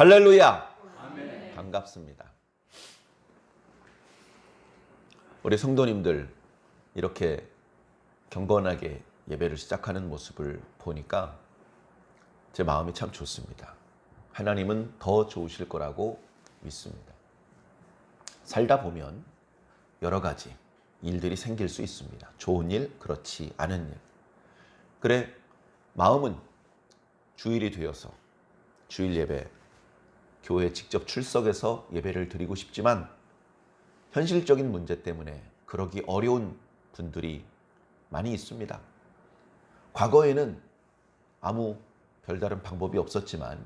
할렐루야! 아멘. 반갑습니다. 우리 성도님들 이렇게 경건하게 예배를 시작하는 모습을 보니까 제 마음이 참 좋습니다. 하나님은 더 좋으실 거라고 믿습니다. 살다 보면 여러 가지 일들이 생길 수 있습니다. 좋은 일, 그렇지 않은 일. 그래, 마음은 주일이 되어서 주일 예배, 교회에 직접 출석해서 예배를 드리고 싶지만 현실적인 문제 때문에 그러기 어려운 분들이 많이 있습니다. 과거에는 아무 별다른 방법이 없었지만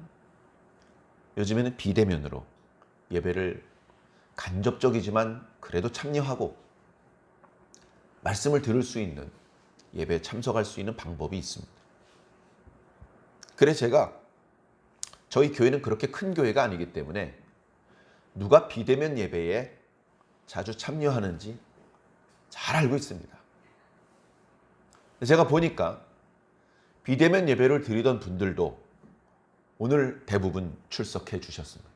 요즘에는 비대면으로 예배를 간접적이지만 그래도 참여하고 말씀을 들을 수 있는, 예배에 참석할 수 있는 방법이 있습니다. 그래 제가 저희 교회는 그렇게 큰 교회가 아니기 때문에 누가 비대면 예배에 자주 참여하는지 잘 알고 있습니다. 제가 보니까 비대면 예배를 드리던 분들도 오늘 대부분 출석해 주셨습니다.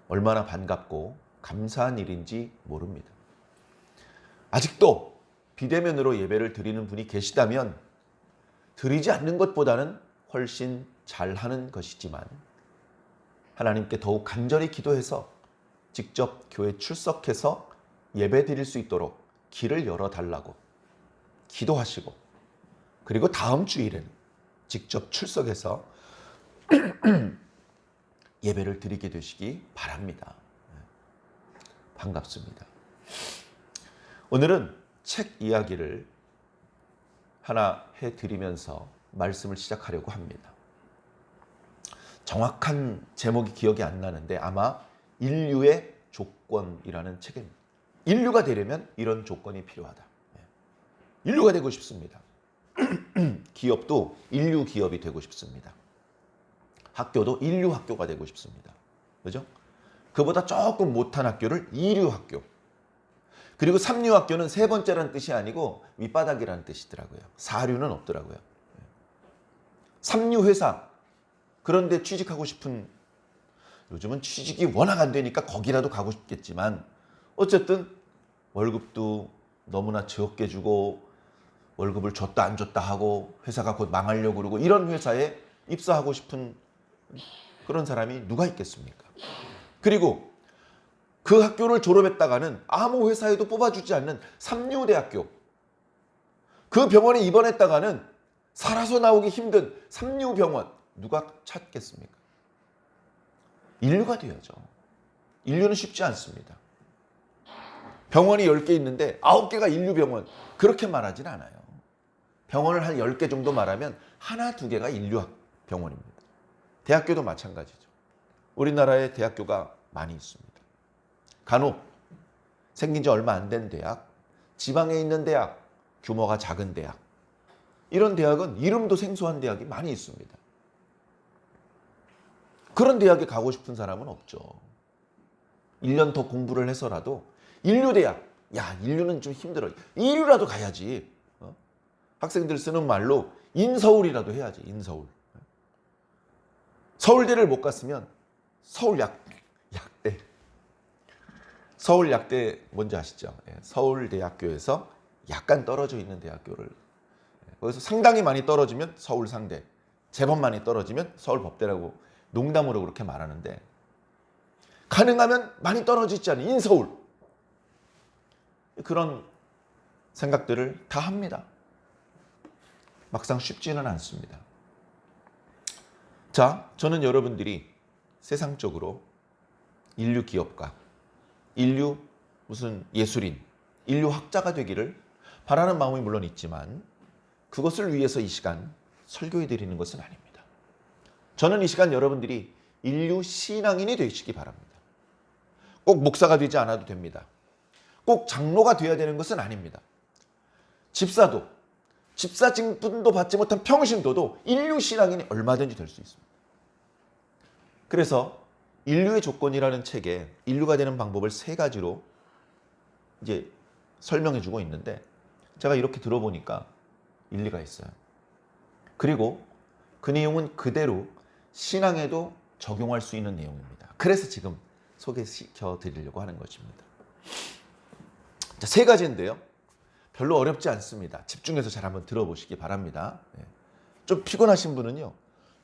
얼마나 반갑고 감사한 일인지 모릅니다. 아직도 비대면으로 예배를 드리는 분이 계시다면 드리지 않는 것보다는 훨씬 잘하는 것이지만 하나님께 더욱 간절히 기도해서 직접 교회 출석해서 예배 드릴 수 있도록 길을 열어달라고 기도하시고, 그리고 다음 주일에는 직접 출석해서 예배를 드리게 되시기 바랍니다. 반갑습니다. 오늘은 책 이야기를 하나 해드리면서 말씀을 시작하려고 합니다. 정확한 제목이 기억이 안 나는데 아마 인류의 조건이라는 책입니다. 인류가 되려면 이런 조건이 필요하다. 인류가 되고 싶습니다. 기업도 인류 기업이 되고 싶습니다. 학교도 인류 학교가 되고 싶습니다. 그죠? 그보다 조금 못한 학교를 이류 학교. 그리고 삼류 학교는 세 번째라는 뜻이 아니고 밑바닥이라는 뜻이더라고요. 사류는 없더라고요. 삼류 회사, 그런데 취직하고 싶은, 요즘은 취직이 워낙 안 되니까 거기라도 가고 싶겠지만 어쨌든 월급도 너무나 적게 주고 월급을 줬다 안 줬다 하고 회사가 곧 망하려고 그러고 이런 회사에 입사하고 싶은 그런 사람이 누가 있겠습니까? 그리고 그 학교를 졸업했다가는 아무 회사에도 뽑아주지 않는 삼류대학교, 그 병원에 입원했다가는 살아서 나오기 힘든 삼류병원 누가 찾겠습니까? 인류가 되어야죠. 인류는 쉽지 않습니다. 병원이 10개 있는데 9개가 인류병원, 그렇게 말하진 않아요. 병원을 한 10개 정도 말하면 하나, 2개가 인류병원입니다. 대학교도 마찬가지죠. 우리나라에 대학교가 많이 있습니다. 간혹 생긴 지 얼마 안 된 대학, 지방에 있는 대학, 규모가 작은 대학, 이런 대학은 이름도 생소한 대학이 많이 있습니다. 그런 대학에 가고 싶은 사람은 없죠. 1년 더 공부를 해서라도 인류대학, 야 인류는 좀 힘들어, 이류라도 가야지. 학생들 쓰는 말로 인서울이라도 해야지. 인서울. 서울대를 못 갔으면 서울약대. 서울약대 뭔지 아시죠? 서울대학교에서 약간 떨어져 있는 대학교를, 거기서 상당히 많이 떨어지면 서울상대, 제법 많이 떨어지면 서울법대라고 농담으로 그렇게 말하는데, 가능하면 많이 떨어지지 않은 인서울, 그런 생각들을 다 합니다. 막상 쉽지는 않습니다. 자, 저는 여러분들이 세상적으로 인류 기업가, 인류 무슨 예술인, 인류 학자가 되기를 바라는 마음이 물론 있지만 그것을 위해서 이 시간 설교해 드리는 것은 아닙니다. 저는 이 시간 여러분들이 인류 신앙인이 되시기 바랍니다. 꼭 목사가 되지 않아도 됩니다. 꼭 장로가 되어야 되는 것은 아닙니다. 집사도, 집사 직분도 받지 못한 평신도도 인류 신앙인이 얼마든지 될 수 있습니다. 그래서 인류의 조건이라는 책에 인류가 되는 방법을 3가지로 이제 설명해 주고 있는데, 제가 이렇게 들어보니까 일리가 있어요. 그리고 그 내용은 그대로 신앙에도 적용할 수 있는 내용입니다. 그래서 지금 소개시켜 드리려고 하는 것입니다. 자, 세 가지인데요. 별로 어렵지 않습니다. 집중해서 잘 한번 들어보시기 바랍니다. 좀 피곤하신 분은요,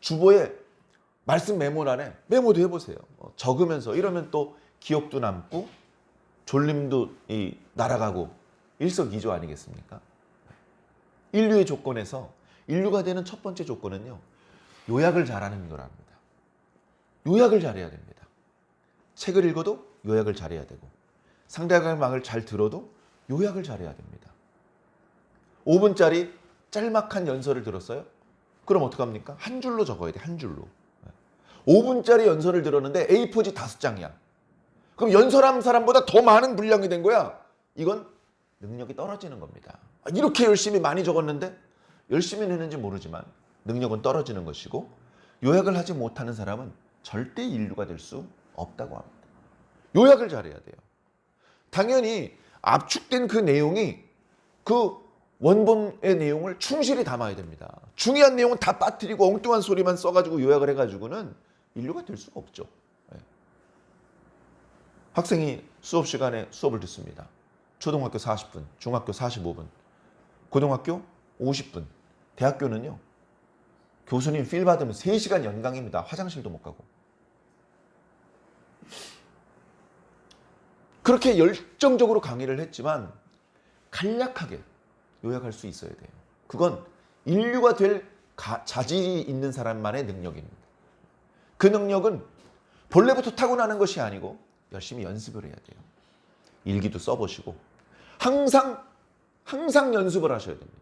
주보에 말씀 메모란에 메모도 해보세요. 적으면서 이러면 또 기억도 남고 졸림도 날아가고 일석이조 아니겠습니까? 인류의 조건에서 인류가 되는 첫 번째 조건은요, 요약을 잘하는 거랍니다. 요약을 잘해야 됩니다. 책을 읽어도 요약을 잘해야 되고, 상대방의 말을 잘 들어도 요약을 잘해야 됩니다. 5분짜리 짤막한 연설을 들었어요? 그럼 어떡합니까? 한 줄로 적어야 돼, 한 줄로. 5분짜리 연설을 들었는데 A4지 5장이야. 그럼 연설한 사람보다 더 많은 분량이 된 거야. 이건 능력이 떨어지는 겁니다. 이렇게 열심히 많이 적었는데 열심히 했는지 모르지만 능력은 떨어지는 것이고, 요약을 하지 못하는 사람은 절대 인류가 될 수 없다고 합니다. 요약을 잘해야 돼요. 당연히 압축된 그 내용이 그 원본의 내용을 충실히 담아야 됩니다. 중요한 내용은 다 빠뜨리고 엉뚱한 소리만 써가지고 요약을 해가지고는 인류가 될 수가 없죠. 학생이 수업 시간에 수업을 듣습니다. 초등학교 40분, 중학교 45분, 고등학교 50분, 대학교는요, 교수님 필 받으면 3시간 연강입니다. 화장실도 못 가고. 그렇게 열정적으로 강의를 했지만 간략하게 요약할 수 있어야 돼요. 그건 인류가 될 자질이 있는 사람만의 능력입니다. 그 능력은 본래부터 타고나는 것이 아니고 열심히 연습을 해야 돼요. 일기도 써보시고 항상 연습을 하셔야 됩니다.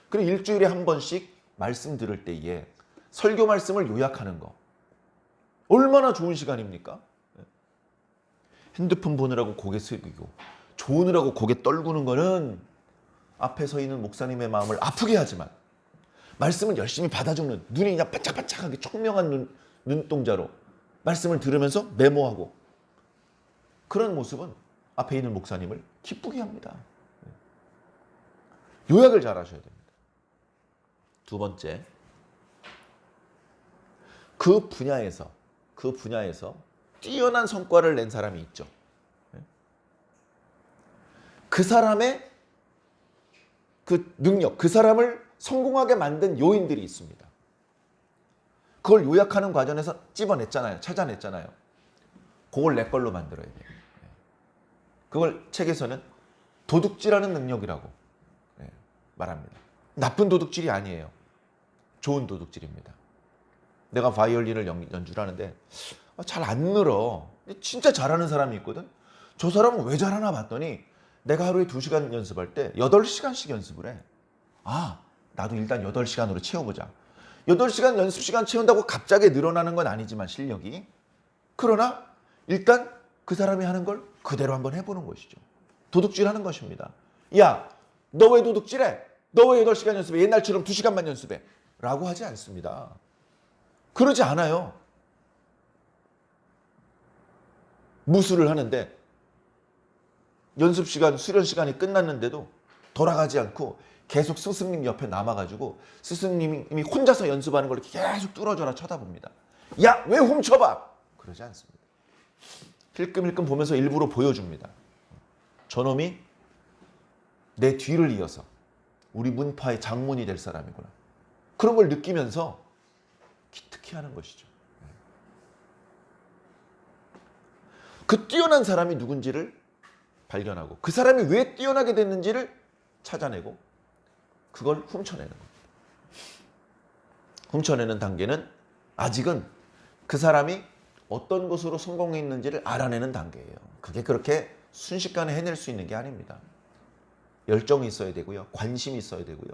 그리고 일주일에 한 번씩 말씀 들을 때에 설교 말씀을 요약하는 거 얼마나 좋은 시간입니까? 핸드폰 보느라고 고개 숙이고 조느라고 고개 떨구는 거는 앞에 서 있는 목사님의 마음을 아프게 하지만, 말씀을 열심히 받아 적는, 눈이 그냥 반짝반짝하게 청명한 눈동자로 말씀을 들으면서 메모하고, 그런 모습은 앞에 있는 목사님을 기쁘게 합니다. 요약을 잘 하셔야 됩니다. 두 번째, 그 분야에서 뛰어난 성과를 낸 사람이 있죠. 그 사람의 그 능력, 그 사람을 성공하게 만든 요인들이 있습니다. 그걸 요약하는 과정에서 찾아냈잖아요. 그걸 내 걸로 만들어야 돼요. 그걸 책에서는 도둑질하는 능력이라고 말합니다. 나쁜 도둑질이 아니에요. 좋은 도둑질입니다. 내가 바이올린을 연주를 하는데 잘 안 늘어. 진짜 잘하는 사람이 있거든. 저 사람은 왜 잘하나 봤더니 내가 하루에 2시간 연습할 때 8시간씩 연습을 해. 나도 일단 8시간으로 채워보자. 8시간 연습 시간 채운다고 갑자기 늘어나는 건 아니지만 실력이. 그러나 일단 그 사람이 하는 걸 그대로 한번 해보는 것이죠. 도둑질하는 것입니다. 야, 너 왜 도둑질해? 너 왜 8시간 연습해? 옛날처럼 2시간만 연습해. 라고 하지 않습니다. 그러지 않아요. 무술을 하는데 연습 시간, 수련 시간이 끝났는데도 돌아가지 않고 계속 스승님 옆에 남아가지고 스승님이 혼자서 연습하는 걸 계속 뚫어져라 쳐다봅니다. 야, 왜 훔쳐봐? 그러지 않습니다. 힐끔힐끔 보면서 일부러 보여줍니다. 저놈이 내 뒤를 이어서 우리 문파의 장문이 될 사람이구나. 그런 걸 느끼면서 기특해 하는 것이죠. 그 뛰어난 사람이 누군지를 발견하고 그 사람이 왜 뛰어나게 됐는지를 찾아내고 그걸 훔쳐내는 겁니다. 훔쳐내는 단계는 아직은 그 사람이 어떤 것으로 성공했는지를 알아내는 단계예요. 그게 그렇게 순식간에 해낼 수 있는 게 아닙니다. 열정이 있어야 되고요. 관심이 있어야 되고요.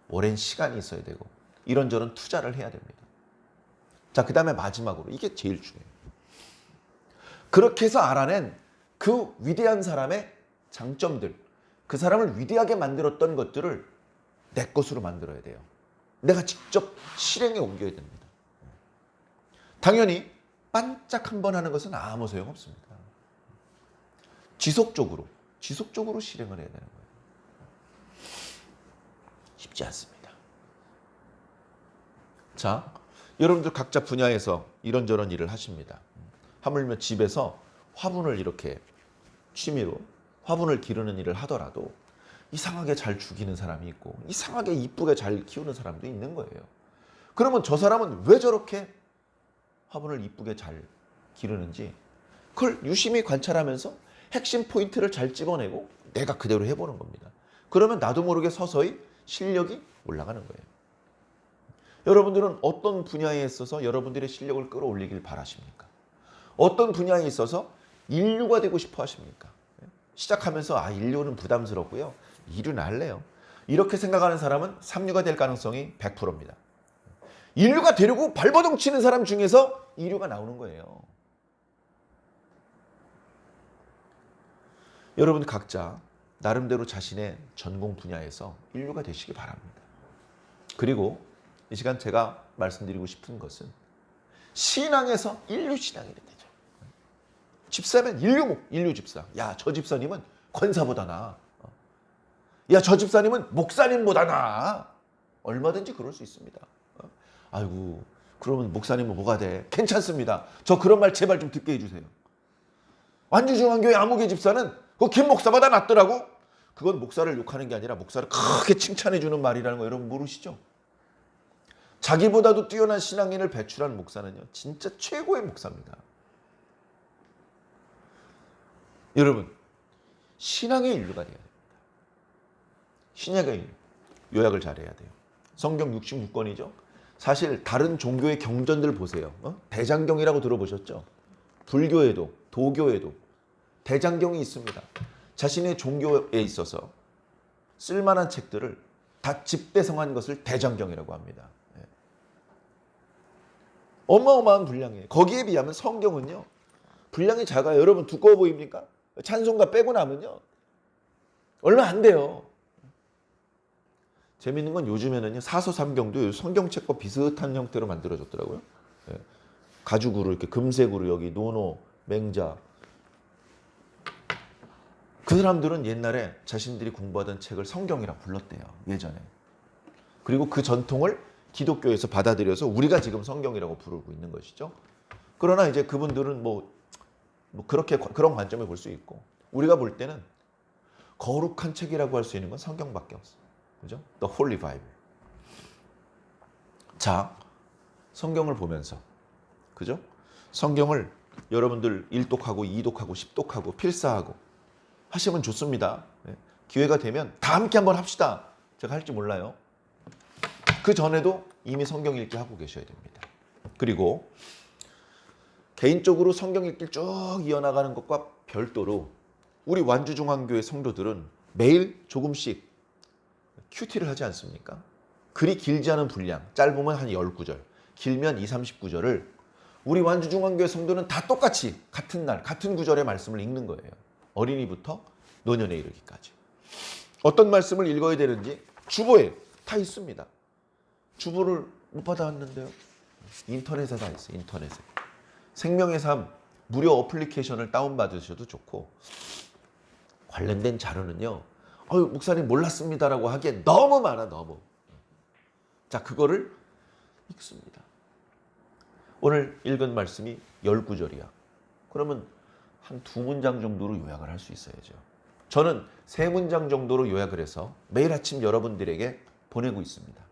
오랜 시간이 있어야 되고 이런저런 투자를 해야 됩니다. 자, 그 다음에 마지막으로 이게 제일 중요해요. 그렇게 해서 알아낸 그 위대한 사람의 장점들, 그 사람을 위대하게 만들었던 것들을 내 것으로 만들어야 돼요. 내가 직접 실행에 옮겨야 됩니다. 당연히 반짝 한 번 하는 것은 아무 소용없습니다. 지속적으로 실행을 해야 되는 거예요. 쉽지 않습니다. 자, 여러분들 각자 분야에서 이런저런 일을 하십니다. 하물며 집에서 화분을 이렇게 취미로 화분을 기르는 일을 하더라도 이상하게 잘 죽이는 사람이 있고 이상하게 이쁘게 잘 키우는 사람도 있는 거예요. 그러면 저 사람은 왜 저렇게 화분을 이쁘게 잘 기르는지 그걸 유심히 관찰하면서 핵심 포인트를 잘 집어내고 내가 그대로 해보는 겁니다. 그러면 나도 모르게 서서히 실력이 올라가는 거예요. 여러분들은 어떤 분야에 있어서 여러분들의 실력을 끌어올리길 바라십니까? 어떤 분야에 있어서 인류가 되고 싶어 하십니까? 시작하면서 인류는 부담스럽고요. 인류는 할래요. 이렇게 생각하는 사람은 삼류가 될 가능성이 100%입니다. 인류가 되려고 발버둥 치는 사람 중에서 인류가 나오는 거예요. 여러분 각자 나름대로 자신의 전공 분야에서 인류가 되시기 바랍니다. 그리고 이 시간 제가 말씀드리고 싶은 것은 신앙에서 인류 신앙이 되죠. 집사면 인류 집사. 야, 저 집사님은 권사보다 나아. 야, 저 집사님은 목사님보다 나아. 얼마든지 그럴 수 있습니다. 아이고, 그러면 목사님은 뭐가 돼? 괜찮습니다. 저 그런 말 제발 좀 듣게 해주세요. 완주중앙교회 아무개 집사는 그 김 목사보다 낫더라고. 그건 목사를 욕하는 게 아니라 목사를 크게 칭찬해주는 말이라는 거 여러분 모르시죠? 자기보다도 뛰어난 신앙인을 배출한 목사는요, 진짜 최고의 목사입니다. 여러분, 신앙의 인류가 돼야 됩니다. 신약의 인류, 요약을 잘해야 돼요. 성경 66권이죠. 사실 다른 종교의 경전들 보세요. 대장경이라고 들어보셨죠? 불교에도 도교에도 대장경이 있습니다. 자신의 종교에 있어서 쓸만한 책들을 다 집대성한 것을 대장경이라고 합니다. 어마어마한 분량이에요. 거기에 비하면 성경은요, 분량이 작아요. 여러분 두꺼워 보입니까? 찬송가 빼고 나면요 얼마 안 돼요. 재밌는 건 요즘에는요 사서삼경도 성경책과 비슷한 형태로 만들어졌더라고요. 가죽으로 이렇게 금색으로 여기 노노, 맹자. 그 사람들은 옛날에 자신들이 공부하던 책을 성경이라고 불렀대요. 예전에. 그리고 그 전통을 기독교에서 받아들여서 우리가 지금 성경이라고 부르고 있는 것이죠. 그러나 이제 그분들은 뭐 그렇게 그런 관점을 볼 수 있고 우리가 볼 때는 거룩한 책이라고 할 수 있는 건 성경밖에 없어요. 그죠? The Holy Bible. 자, 성경을 보면서 그죠? 성경을 여러분들 1독하고 2독하고 10독하고 필사하고 하시면 좋습니다. 기회가 되면 다 함께 한번 합시다. 제가 할지 몰라요. 그 전에도 이미 성경 읽기 하고 계셔야 됩니다. 그리고 개인적으로 성경 읽기를 쭉 이어나가는 것과 별도로 우리 완주중앙교회 성도들은 매일 조금씩 큐티를 하지 않습니까? 글이 길지 않은 분량, 짧으면 한 10구절, 길면 20, 30구절을 우리 완주중앙교회 성도는 다 똑같이 같은 날, 같은 구절의 말씀을 읽는 거예요. 어린이부터 노년에 이르기까지. 어떤 말씀을 읽어야 되는지 주보에 다 있습니다. 주보를 못 받아왔는데요. 인터넷에 다 있어요. 인터넷에. 생명의 삶 무료 어플리케이션을 다운받으셔도 좋고 관련된 자료는요. 목사님 몰랐습니다라고 하기엔 너무 많아. 너무. 자, 그거를 읽습니다. 오늘 읽은 말씀이 10구절이야. 그러면 한 2문장 정도로 요약을 할 수 있어야죠. 저는 3문장 정도로 요약을 해서 매일 아침 여러분들에게 보내고 있습니다.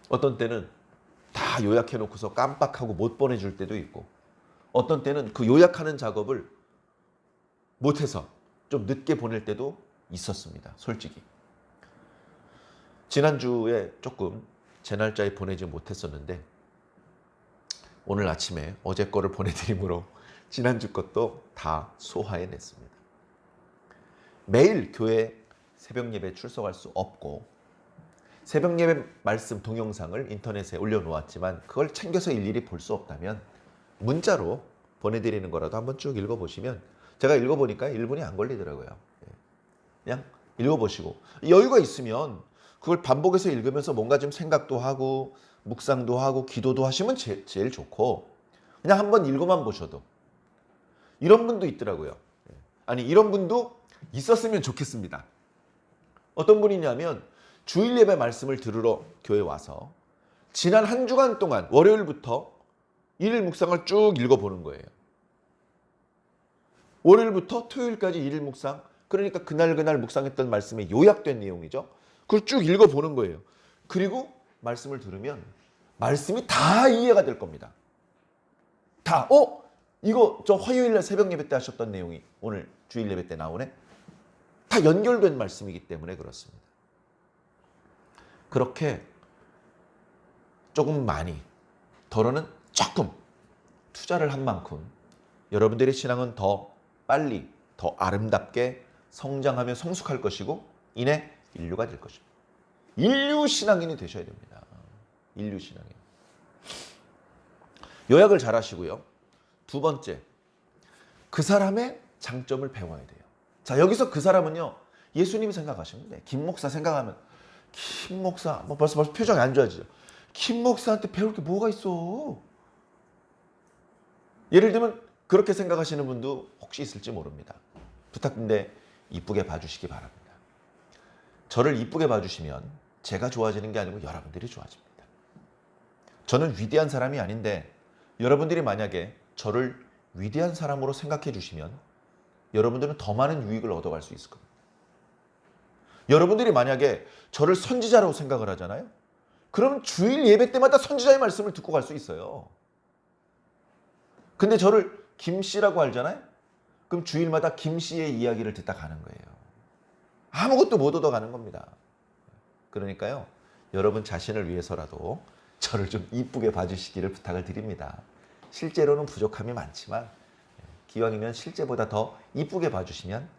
어떤 때는 다 요약해놓고서 깜빡하고 못 보내줄 때도 있고 어떤 때는 그 요약하는 작업을 못해서 좀 늦게 보낼 때도 있었습니다. 솔직히. 지난주에 조금 제 날짜에 보내지 못했었는데 오늘 아침에 어제 거를 보내드림으로 지난주 것도 다 소화해냈습니다. 매일 교회 새벽 예배 출석할 수 없고 새벽 예배 말씀 동영상을 인터넷에 올려놓았지만 그걸 챙겨서 일일이 볼 수 없다면 문자로 보내드리는 거라도 한번 쭉 읽어보시면 제가 읽어보니까 1분이 안 걸리더라고요. 그냥 읽어보시고 여유가 있으면 그걸 반복해서 읽으면서 뭔가 좀 생각도 하고 묵상도 하고 기도도 하시면 제일 좋고 그냥 한번 읽어만 보셔도 이런 분도 있더라고요. 아니 이런 분도 있었으면 좋겠습니다. 어떤 분이냐면 주일 예배 말씀을 들으러 교회 와서 지난 한 주간 동안 월요일부터 일일 묵상을 쭉 읽어보는 거예요. 월요일부터 토요일까지 일일 묵상, 그러니까 그날 묵상했던 말씀에 요약된 내용이죠. 그걸 쭉 읽어보는 거예요. 그리고 말씀을 들으면 말씀이 다 이해가 될 겁니다. 다. 이거 저 화요일날 새벽 예배 때 하셨던 내용이 오늘 주일 예배 때 나오네. 다 연결된 말씀이기 때문에 그렇습니다. 그렇게 조금 많이, 더러는 조금 투자를 한 만큼 여러분들의 신앙은 더 빨리, 더 아름답게 성장하며 성숙할 것이고 이내 인류가 될 것입니다. 인류 신앙인이 되셔야 됩니다. 인류 신앙인. 요약을 잘 하시고요. 두 번째, 그 사람의 장점을 배워야 돼요. 자, 여기서 그 사람은요, 예수님이 생각하시면 돼요. 김 목사 생각하면, 김 목사, 벌써 표정이 안 좋아지죠. 김 목사한테 배울 게 뭐가 있어? 예를 들면 그렇게 생각하시는 분도 혹시 있을지 모릅니다. 부탁드린데 이쁘게 봐주시기 바랍니다. 저를 이쁘게 봐주시면 제가 좋아지는 게 아니고 여러분들이 좋아집니다. 저는 위대한 사람이 아닌데 여러분들이 만약에 저를 위대한 사람으로 생각해 주시면 여러분들은 더 많은 유익을 얻어갈 수 있을 겁니다. 여러분들이 만약에 저를 선지자라고 생각을 하잖아요. 그러면 주일 예배 때마다 선지자의 말씀을 듣고 갈 수 있어요. 근데 저를 김씨라고 알잖아요. 그럼 주일마다 김씨의 이야기를 듣다 가는 거예요. 아무것도 못 얻어가는 겁니다. 그러니까요, 여러분 자신을 위해서라도 저를 좀 이쁘게 봐주시기를 부탁을 드립니다. 실제로는 부족함이 많지만 기왕이면 실제보다 더 이쁘게 봐주시면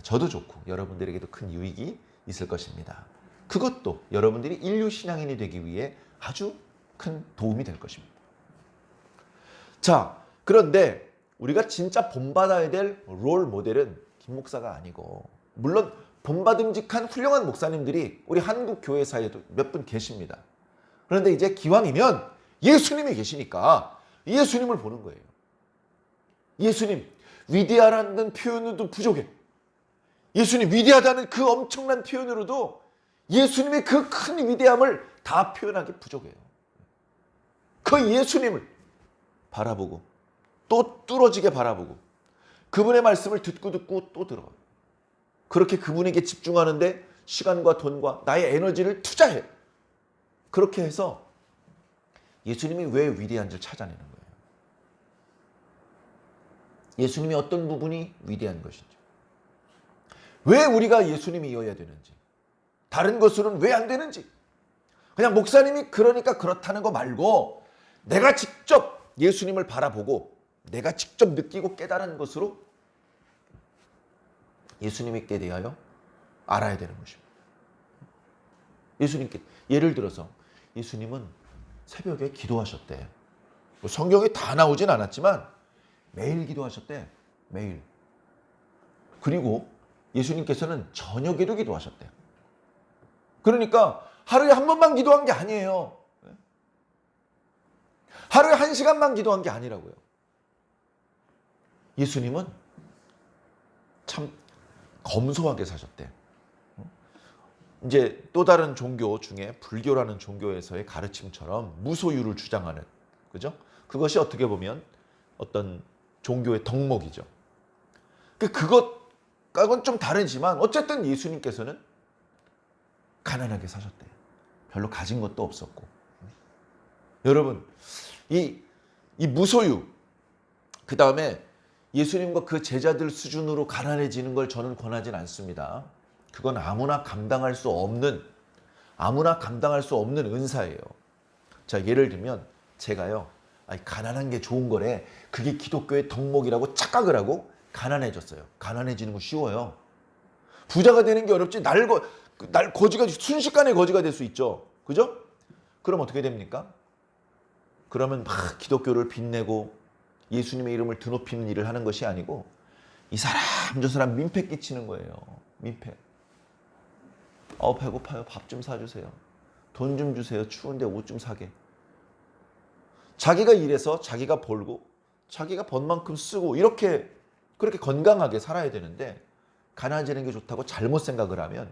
저도 좋고 여러분들에게도 큰 유익이 있을 것입니다. 그것도 여러분들이 인류 신앙인이 되기 위해 아주 큰 도움이 될 것입니다. 자, 그런데 우리가 진짜 본받아야 될 롤 모델은 김 목사가 아니고, 물론 본받음직한 훌륭한 목사님들이 우리 한국 교회 사이에도 몇 분 계십니다. 그런데 이제 기왕이면 예수님이 계시니까 예수님을 보는 거예요. 예수님, 위대하다는 표현으로도 부족해. 예수님, 위대하다는 그 엄청난 표현으로도 예수님의 그 큰 위대함을 다 표현하기 부족해요. 그 예수님을 바라보고 또 뚫어지게 바라보고 그분의 말씀을 듣고 또 들어요. 그렇게 그분에게 집중하는데 시간과 돈과 나의 에너지를 투자해. 그렇게 해서 예수님이 왜 위대한지를 찾아내는 거예요. 예수님이 어떤 부분이 위대한 것인지, 왜 우리가 예수님이어야 되는지, 다른 것으로는 왜 안 되는지, 그냥 목사님이 그러니까 그렇다는 거 말고 내가 직접 예수님을 바라보고 내가 직접 느끼고 깨달은 것으로 예수님께 대하여 알아야 되는 것입니다. 예수님께, 예를 들어서 예수님은 새벽에 기도하셨대. 성경에 다 나오진 않았지만 매일 기도하셨대. 매일. 그리고 예수님께서는 저녁에도 기도하셨대요. 그러니까 하루에 한 번만 기도한 게 아니에요. 하루에 1시간만 기도한 게 아니라고요. 예수님은 참 검소하게 사셨대. 이제 또 다른 종교 중에 불교라는 종교에서의 가르침처럼 무소유를 주장하는, 그죠? 그것이 어떻게 보면 어떤 종교의 덕목이죠. 그것과는 좀 다르지만 어쨌든 예수님께서는 가난하게 사셨대요. 별로 가진 것도 없었고. 여러분, 이 무소유, 그 다음에 예수님과 그 제자들 수준으로 가난해지는 걸 저는 권하진 않습니다. 그건 아무나 감당할 수 없는 은사예요. 자, 예를 들면 제가요, 가난한 게 좋은 거래, 그게 기독교의 덕목이라고 착각을 하고 가난해졌어요. 가난해지는 거 쉬워요. 부자가 되는 게 어렵지, 거지가 순식간에 거지가 될 수 있죠. 그죠? 그럼 어떻게 됩니까? 그러면 막 기독교를 빛내고 예수님의 이름을 드높이는 일을 하는 것이 아니고 이 사람 저 사람 민폐 끼치는 거예요. 민폐. 배고파요. 밥 좀 사주세요. 돈 좀 주세요. 추운데 옷 좀 사게. 자기가 일해서 자기가 벌고 자기가 번 만큼 쓰고 그렇게 건강하게 살아야 되는데 가난해지는 게 좋다고 잘못 생각을 하면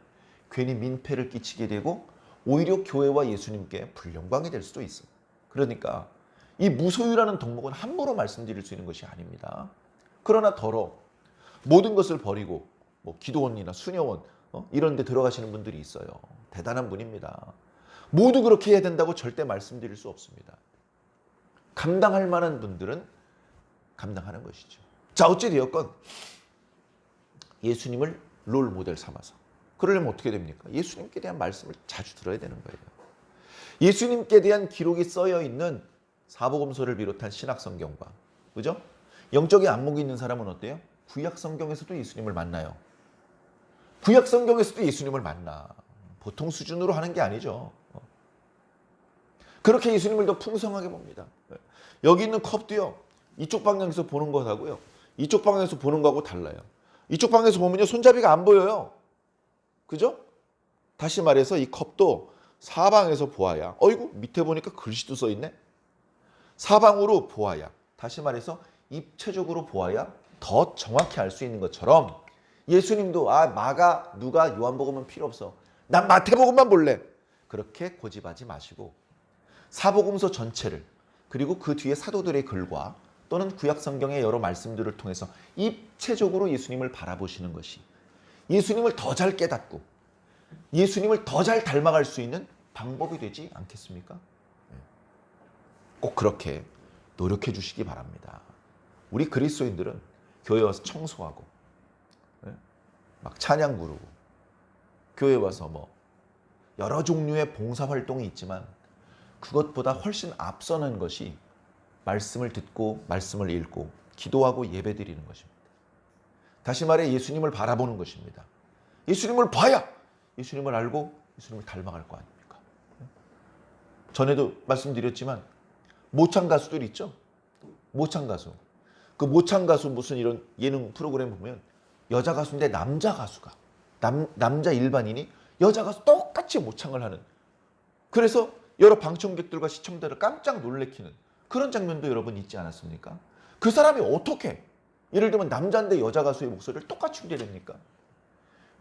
괜히 민폐를 끼치게 되고 오히려 교회와 예수님께 불영광이 될 수도 있어요. 그러니까 이 무소유라는 덕목은 함부로 말씀드릴 수 있는 것이 아닙니다. 그러나 더러 모든 것을 버리고 뭐 기도원이나 수녀원 이런 데 들어가시는 분들이 있어요. 대단한 분입니다. 모두 그렇게 해야 된다고 절대 말씀드릴 수 없습니다. 감당할 만한 분들은 감당하는 것이죠. 자, 어찌되었건 예수님을 롤 모델 삼아서 그러려면 어떻게 됩니까? 예수님께 대한 말씀을 자주 들어야 되는 거예요. 예수님께 대한 기록이 써여 있는 사복음서를 비롯한 신약 성경과, 그죠? 영적인 안목이 있는 사람은 어때요? 구약 성경에서도 예수님을 만나요. 구약 성경에서도 예수님을 만나. 보통 수준으로 하는 게 아니죠. 그렇게 예수님을 더 풍성하게 봅니다. 여기 있는 컵도요, 이쪽 방향에서 보는 것하고요, 이쪽 방향에서 보는 거하고 달라요. 이쪽 방향에서 보면요, 손잡이가 안 보여요. 그죠? 다시 말해서 이 컵도 사방에서 보아야, 어이구, 밑에 보니까 글씨도 써 있네. 사방으로 보아야, 다시 말해서 입체적으로 보아야 더 정확히 알 수 있는 것처럼 예수님도 마가, 누가, 요한복음은 필요 없어. 난 마태복음만 볼래. 그렇게 고집하지 마시고 사복음서 전체를, 그리고 그 뒤에 사도들의 글과 또는 구약 성경의 여러 말씀들을 통해서 입체적으로 예수님을 바라보시는 것이 예수님을 더 잘 깨닫고 예수님을 더 잘 닮아갈 수 있는 방법이 되지 않겠습니까? 꼭 그렇게 노력해 주시기 바랍니다. 우리 그리스도인들은 교회 와서 청소하고 막 찬양 부르고 교회 와서 뭐 여러 종류의 봉사활동이 있지만 그것보다 훨씬 앞서는 것이 말씀을 듣고 말씀을 읽고 기도하고 예배드리는 것입니다. 다시 말해 예수님을 바라보는 것입니다. 예수님을 봐야 예수님을 알고 예수님을 닮아갈 거 아닙니까? 전에도 말씀드렸지만 모창 가수들 있죠? 모창 가수. 그 모창 가수 무슨 이런 예능 프로그램 보면 여자 가수인데 남자 가수가 남자 일반인이 여자 가수 똑같이 모창을 하는, 그래서 여러 방청객들과 시청자를 깜짝 놀래키는 그런 장면도 여러분 있지 않았습니까? 그 사람이 어떻게 예를 들면 남자인데 여자 가수의 목소리를 똑같이 내립니까?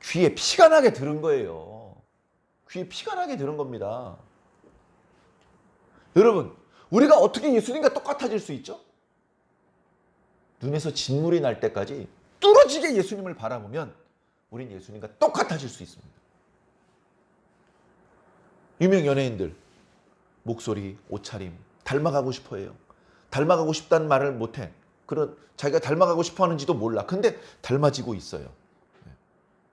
귀에 피가 나게 들은 거예요. 귀에 피가 나게 들은 겁니다. 여러분, 우리가 어떻게 예수님과 똑같아질 수 있죠? 눈에서 진물이 날 때까지 뚫어지게 예수님을 바라보면 우린 예수님과 똑같아질 수 있습니다. 유명 연예인들 목소리, 옷차림 닮아가고 싶어 해요. 닮아가고 싶다는 말을 못해. 그런 자기가 닮아가고 싶어 하는지도 몰라. 근데 닮아지고 있어요.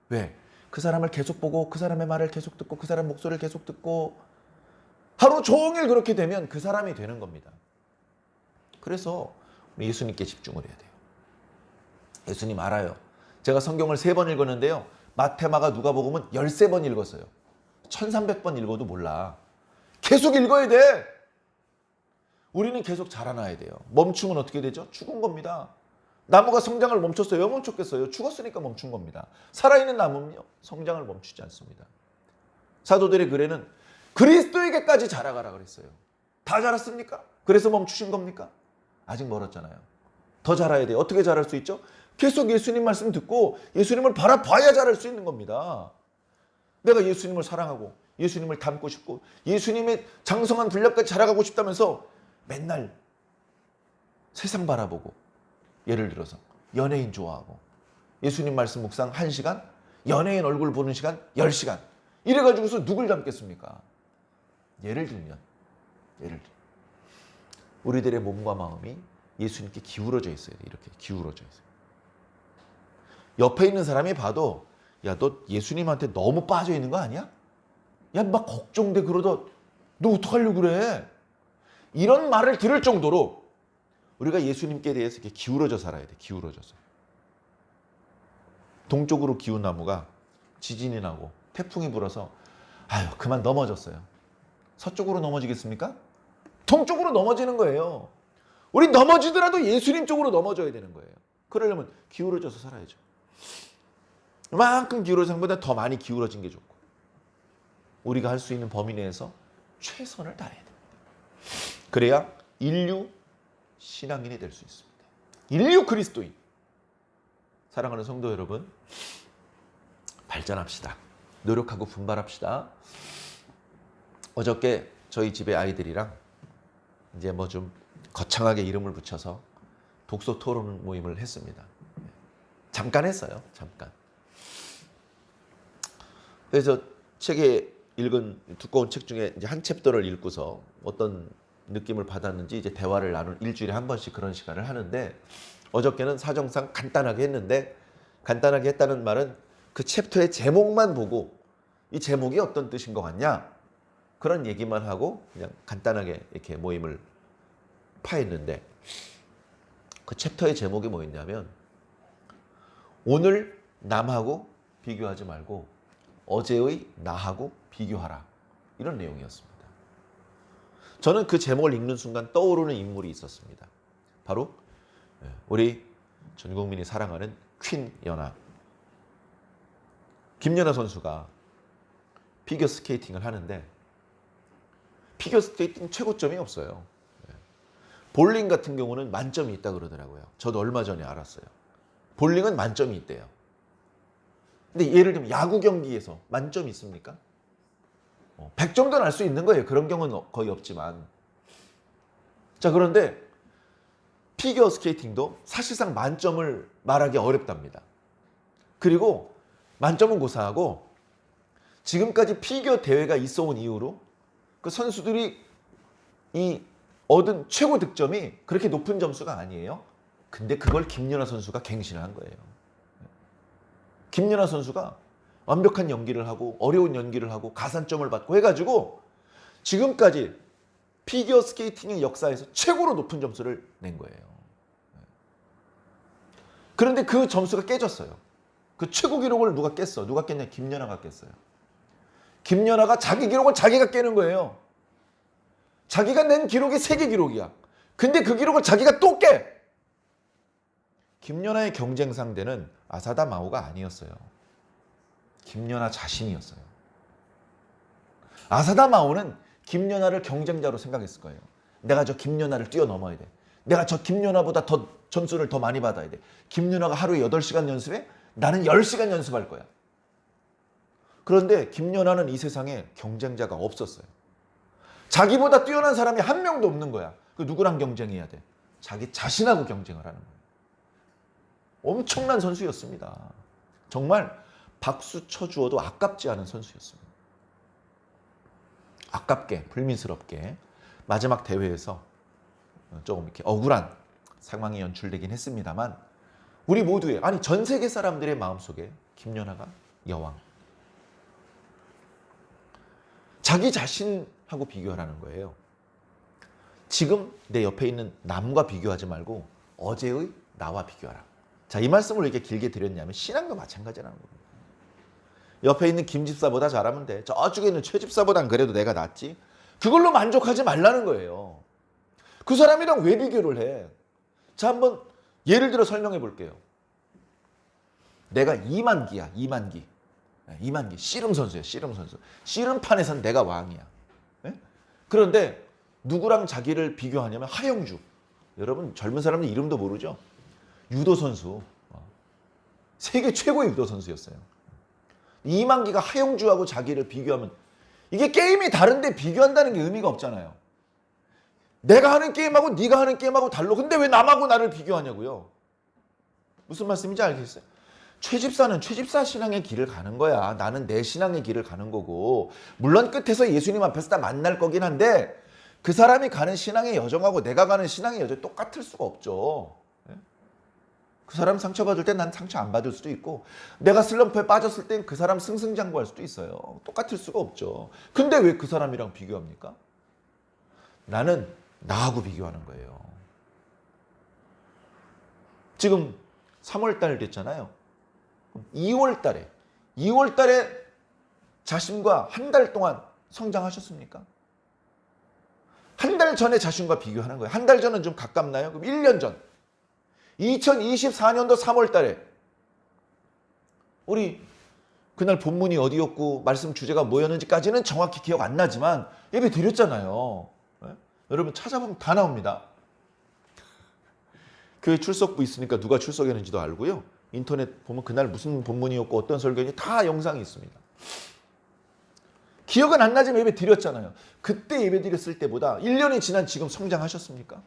왜? 그 사람을 계속 보고 그 사람의 말을 계속 듣고 그 사람 목소리를 계속 듣고 하루 종일 그렇게 되면 그 사람이 되는 겁니다. 그래서 우리 예수님께 집중을 해야 돼요. 예수님 알아요. 제가 성경을 3번 읽었는데요. 마태, 마가, 누가복음은 13번 읽었어요. 1300번 읽어도 몰라. 계속 읽어야 돼. 우리는 계속 자라나야 돼요. 멈추면 어떻게 되죠? 죽은 겁니다. 나무가 성장을 멈췄어요? 왜 멈췄겠어요? 죽었으니까 멈춘 겁니다. 살아있는 나무는요, 성장을 멈추지 않습니다. 사도들의 글에는 그리스도에게까지 자라가라 그랬어요. 다 자랐습니까? 그래서 멈추신 겁니까? 아직 멀었잖아요. 더 자라야 돼요. 어떻게 자랄 수 있죠? 계속 예수님 말씀 듣고 예수님을 바라봐야 자랄 수 있는 겁니다. 내가 예수님을 사랑하고 예수님을 닮고 싶고 예수님의 장성한 분량까지 자라가고 싶다면서 맨날 세상 바라보고, 예를 들어서 연예인 좋아하고 예수님 말씀 묵상 1시간, 연예인 얼굴 보는 시간 10시간 이래가지고서 누굴 닮겠습니까? 예를 들면 우리들의 몸과 마음이 예수님께 기울어져 있어야 돼. 이렇게 기울어져 있어요. 옆에 있는 사람이 봐도 야, 너 예수님한테 너무 빠져 있는 거 아니야? 야, 막 걱정돼. 그러다 너 어떡하려고 그래? 이런 말을 들을 정도로 우리가 예수님께 대해서 이렇게 기울어져 살아야 돼. 기울어져서. 동쪽으로 기운 나무가 지진이 나고 태풍이 불어서 아유, 그만 넘어졌어요. 서쪽으로 넘어지겠습니까? 동쪽으로 넘어지는 거예요. 우리 넘어지더라도 예수님 쪽으로 넘어져야 되는 거예요. 그러려면 기울어져서 살아야죠. 이만큼 기울어진 것보다 더 많이 기울어진 게 좋고, 우리가 할 수 있는 범위 내에서 최선을 다해야 됩니다. 그래야 인류 신앙인이 될 수 있습니다. 인류 그리스도인. 사랑하는 성도 여러분, 발전합시다. 노력하고 분발합시다. 어저께 저희 집에 아이들이랑 이제 뭐 좀 거창하게 이름을 붙여서 독서 토론 모임을 했습니다. 잠깐 했어요. 잠깐. 그래서 책에 읽은 두꺼운 책 중에 이제 한 챕터를 읽고서 어떤 느낌을 받았는지 이제 대화를 일주일에 한 번씩 그런 시간을 하는데, 어저께는 사정상 간단하게 했는데, 간단하게 했다는 말은 그 챕터의 제목만 보고 이 제목이 어떤 뜻인 것 같냐, 그런 얘기만 하고 그냥 간단하게 이렇게 모임을 파했는데, 그 챕터의 제목이 뭐였냐면 오늘 남하고 비교하지 말고 어제의 나하고 비교하라, 이런 내용이었습니다. 저는 그 제목을 읽는 순간 떠오르는 인물이 있었습니다. 바로 우리 전 국민이 사랑하는 퀸 연하, 김연아 선수가 피겨 스케이팅을 하는데, 피겨 스케이팅 최고점이 없어요. 볼링 같은 경우는 만점이 있다 그러더라고요. 저도 얼마 전에 알았어요. 볼링은 만점이 있대요. 근데 예를 들면 야구 경기에서 만점이 있습니까? 100점도 날 수 있는 거예요. 그런 경우는 거의 없지만. 자, 그런데 피겨 스케이팅도 사실상 만점을 말하기 어렵답니다. 그리고 만점은 고사하고 지금까지 피겨 대회가 있어 온 이후로 그 선수들이 이 얻은 최고 득점이 그렇게 높은 점수가 아니에요. 근데 그걸 김연아 선수가 갱신한 거예요. 김연아 선수가 완벽한 연기를 하고 어려운 연기를 하고 가산점을 받고 해가지고 지금까지 피겨 스케이팅의 역사에서 최고로 높은 점수를 낸 거예요. 그런데 그 점수가 깨졌어요. 그 최고 기록을 누가 깼어? 누가 깼냐? 김연아가 깼어요. 김연아가 자기 기록을 자기가 깨는 거예요. 자기가 낸 기록이 세계 기록이야. 근데 그 기록을 자기가 또 깨. 김연아의 경쟁 상대는 아사다 마오가 아니었어요. 김연아 자신이었어요. 아사다 마오는 김연아를 경쟁자로 생각했을 거예요. 내가 저 김연아를 뛰어넘어야 돼. 내가 저 김연아보다 더 점수를 더 많이 받아야 돼. 김연아가 하루에 8시간 연습해? 나는 10시간 연습할 거야. 그런데 김연아는 이 세상에 경쟁자가 없었어요. 자기보다 뛰어난 사람이 한 명도 없는 거야. 그 누구랑 경쟁해야 돼? 자기 자신하고 경쟁을 하는 거예요. 엄청난 선수였습니다. 정말 박수 쳐주어도 아깝지 않은 선수였습니다. 아깝게, 불미스럽게 마지막 대회에서 조금 이렇게 억울한 상황이 연출되긴 했습니다만, 우리 모두의, 아니 전 세계 사람들의 마음속에 김연아가 여왕. 자기 자신하고 비교하라는 거예요. 지금 내 옆에 있는 남과 비교하지 말고 어제의 나와 비교하라. 자, 이 말씀을 왜 이렇게 길게 드렸냐면 신앙도 마찬가지라는 겁니다. 옆에 있는 김 집사보다 잘하면 돼. 저쪽에 있는 최 집사보단 그래도 내가 낫지. 그걸로 만족하지 말라는 거예요. 그 사람이랑 왜 비교를 해? 자, 한번 예를 들어 설명해 볼게요. 내가 이만기야, 이만기. 이만기, 씨름 선수야, 씨름 선수. 씨름판에선 내가 왕이야. 네? 그런데 누구랑 자기를 비교하냐면 하영주. 여러분 젊은 사람들 이름도 모르죠? 유도 선수. 세계 최고의 유도 선수였어요. 이만기가 하영주하고 자기를 비교하면 이게 게임이 다른데 비교한다는 게 의미가 없잖아요. 내가 하는 게임하고 네가 하는 게임하고 달라. 근데 왜 남하고 나를 비교하냐고요. 무슨 말씀인지 알겠어요? 최 집사는 최 집사 신앙의 길을 가는 거야. 나는 내 신앙의 길을 가는 거고, 물론 끝에서 예수님 앞에서 다 만날 거긴 한데 그 사람이 가는 신앙의 여정하고 내가 가는 신앙의 여정이 똑같을 수가 없죠. 그 사람 상처받을 때 난 상처 안 받을 수도 있고, 내가 슬럼프에 빠졌을 땐 그 사람 승승장구할 수도 있어요. 똑같을 수가 없죠. 근데 왜 그 사람이랑 비교합니까? 나는 나하고 비교하는 거예요. 지금 3월달 됐잖아요. 2월달에 자신과 한 달 동안 성장하셨습니까? 한 달 전에 자신과 비교하는 거예요. 한 달 전은 좀 가깝나요? 그럼 1년 전. 2024년도 3월달에 우리 그날 본문이 어디였고 말씀 주제가 뭐였는지까지는 정확히 기억 안 나지만 예배 드렸잖아요. 네? 여러분 찾아보면 다 나옵니다. 교회 출석부 있으니까 누가 출석했는지도 알고요. 인터넷 보면 그날 무슨 본문이었고 어떤 설교인지 다 영상이 있습니다. 기억은 안 나지만 예배 드렸잖아요. 그때 예배 드렸을 때보다 1년이 지난 지금 성장하셨습니까?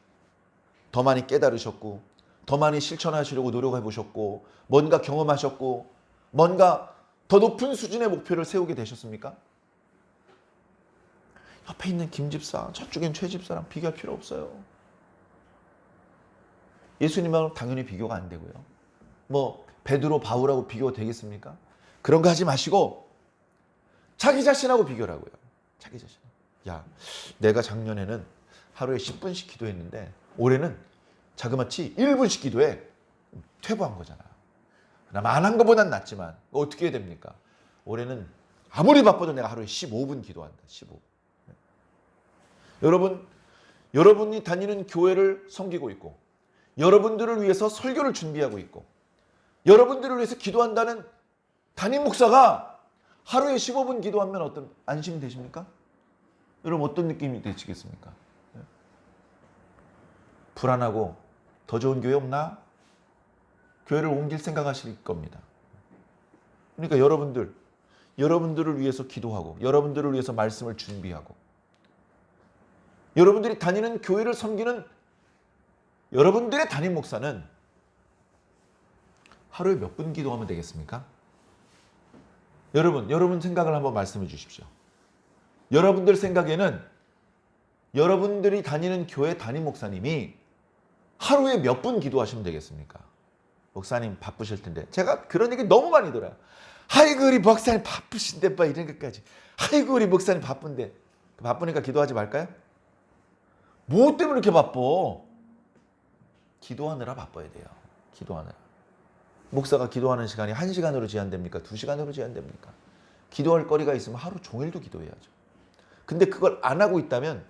더 많이 깨달으셨고 더 많이 실천하시려고 노력해 보셨고 뭔가 경험하셨고 뭔가 더 높은 수준의 목표를 세우게 되셨습니까? 옆에 있는 김 집사, 저쪽엔 최 집사랑 비교할 필요 없어요. 예수님하고 당연히 비교가 안 되고요. 뭐 베드로, 바울하고 비교가 되겠습니까? 그런 거 하지 마시고 자기 자신하고 비교라고요. 자기 자신. 야, 내가 작년에는 하루에 10분씩 기도했는데 올해는 자그마치 1분씩 기도해. 퇴보한 거잖아. 그나마 안 한 것보단 낫지만 어떻게 해야 됩니까? 올해는 아무리 바빠도 내가 하루에 15분 기도한다. 15분. 여러분, 여러분이 다니는 교회를 섬기고 있고 여러분들을 위해서 설교를 준비하고 있고 여러분들을 위해서 기도한다는 담임 목사가 하루에 15분 기도하면 어떤 안심이 되십니까? 여러분 어떤 느낌이 되시겠습니까? 불안하고 더 좋은 교회 없나? 교회를 옮길 생각하실 겁니다. 그러니까 여러분들을 위해서 기도하고 여러분들을 위해서 말씀을 준비하고 여러분들이 다니는 교회를 섬기는 여러분들의 담임 목사는 하루에 몇 분 기도하면 되겠습니까? 여러분 생각을 한번 말씀해 주십시오. 여러분들 생각에는 여러분들이 다니는 교회 담임 목사님이 하루에 몇 분 기도하시면 되겠습니까? 목사님 바쁘실 텐데. 제가 그런 얘기 너무 많이 들어요. 아이고 우리 목사님 바쁘신데 봐 이런 것까지. 아이고 우리 목사님 바쁜데. 바쁘니까 기도하지 말까요? 뭐 때문에 이렇게 바빠? 기도하느라 바빠야 돼요. 기도하느라. 목사가 기도하는 시간이 1시간으로 제한됩니까? 2시간으로 제한됩니까? 기도할 거리가 있으면 하루 종일도 기도해야죠. 근데 그걸 안 하고 있다면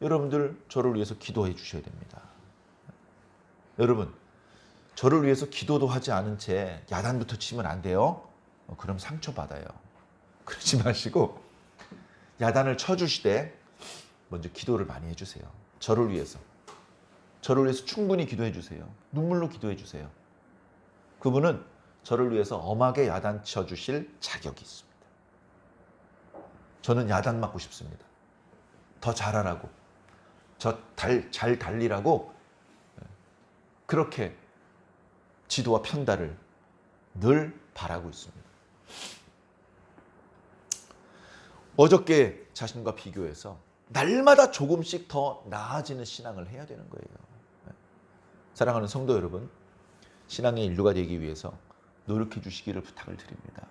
여러분들 저를 위해서 기도해 주셔야 됩니다. 여러분 저를 위해서 기도도 하지 않은 채 야단부터 치면 안 돼요. 그럼 상처받아요. 그러지 마시고 야단을 쳐주시되 먼저 기도를 많이 해주세요. 저를 위해서 충분히 기도해 주세요. 눈물로 기도해 주세요. 그분은 저를 위해서 엄하게 야단 쳐주실 자격이 있습니다. 저는 야단 맞고 싶습니다. 더 잘하라고, 잘 달리라고 그렇게 지도와 편달을 늘 바라고 있습니다. 어저께 자신과 비교해서 날마다 조금씩 더 나아지는 신앙을 해야 되는 거예요. 사랑하는 성도 여러분, 신앙의 인류가 되기 위해서 노력해 주시기를 부탁을 드립니다.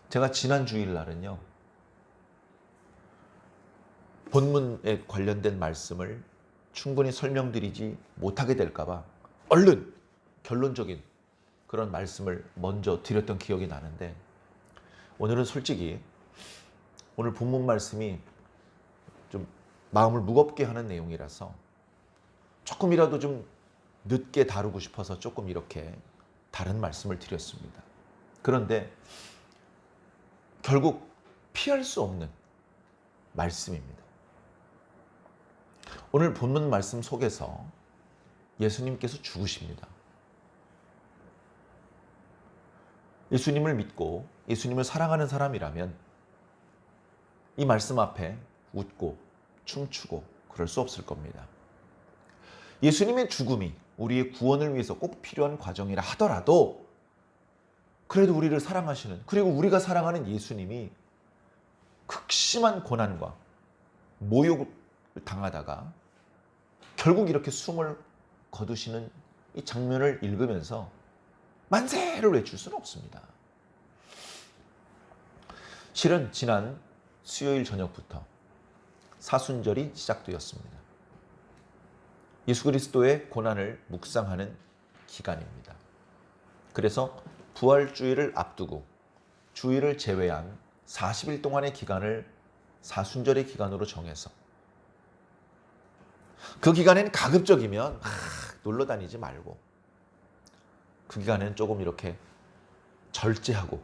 제가 지난 주일날은요, 본문에 관련된 말씀을 충분히 설명드리지 못하게 될까봐 얼른 결론적인 그런 말씀을 먼저 드렸던 기억이 나는데, 오늘은 솔직히 오늘 본문 말씀이 좀 마음을 무겁게 하는 내용이라서 조금이라도 좀 늦게 다루고 싶어서 조금 이렇게 다른 말씀을 드렸습니다. 그런데 결국 피할 수 없는 말씀입니다. 오늘 본문 말씀 속에서 예수님께서 죽으십니다. 예수님을 믿고 예수님을 사랑하는 사람이라면 이 말씀 앞에 웃고 춤추고 그럴 수 없을 겁니다. 예수님의 죽음이 우리의 구원을 위해서 꼭 필요한 과정이라 하더라도 그래도 우리를 사랑하시는, 그리고 우리가 사랑하는 예수님이 극심한 고난과 모욕을 당하다가 결국 이렇게 숨을 거두시는 이 장면을 읽으면서 만세를 외칠 수는 없습니다. 실은 지난 수요일 저녁부터 사순절이 시작되었습니다. 예수 그리스도의 고난을 묵상하는 기간입니다. 그래서 부활주일을 앞두고 주일을 제외한 40일 동안의 기간을 사순절의 기간으로 정해서 그 기간에는 가급적이면 놀러 다니지 말고 그 기간에는 조금 이렇게 절제하고